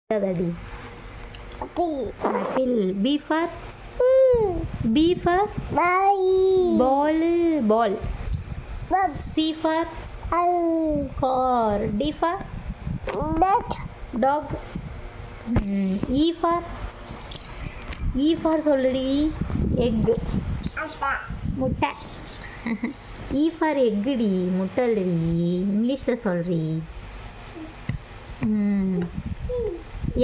Daddy. Apple. B for ball. C for car. D for dog. E for already egg. முட்டை. E for egg D முட்டை இல்லடி இங்கிலீஷில் சொல்றி.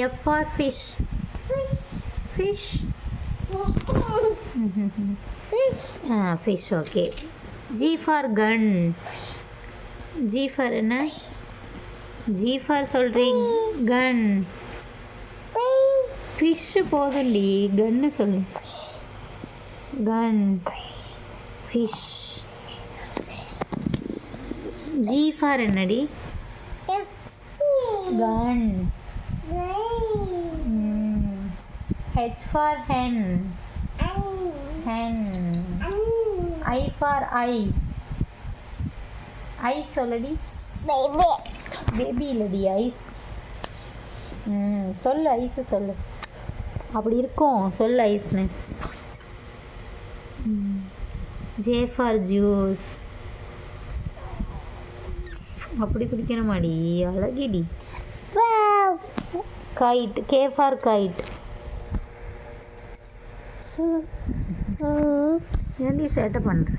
F for fish. Fish okay. G for gun. G for என்ன? G for சொல்றி gun. Fish போதும்டி gun சொல்லு. Gun fish. G for என்னடி? Gun. H for hen. I for ice. Ice already baby இல்லடி ice. சொல்லு ice சொல்லு அப்படி இருக்கும் சொல்லு ஐஸ்னு. J for juice. அப்படி குடிக்கணுமாடி அழகிடி. Kite. K for kite. ஏன்டி சேட்டை பண்ணுற?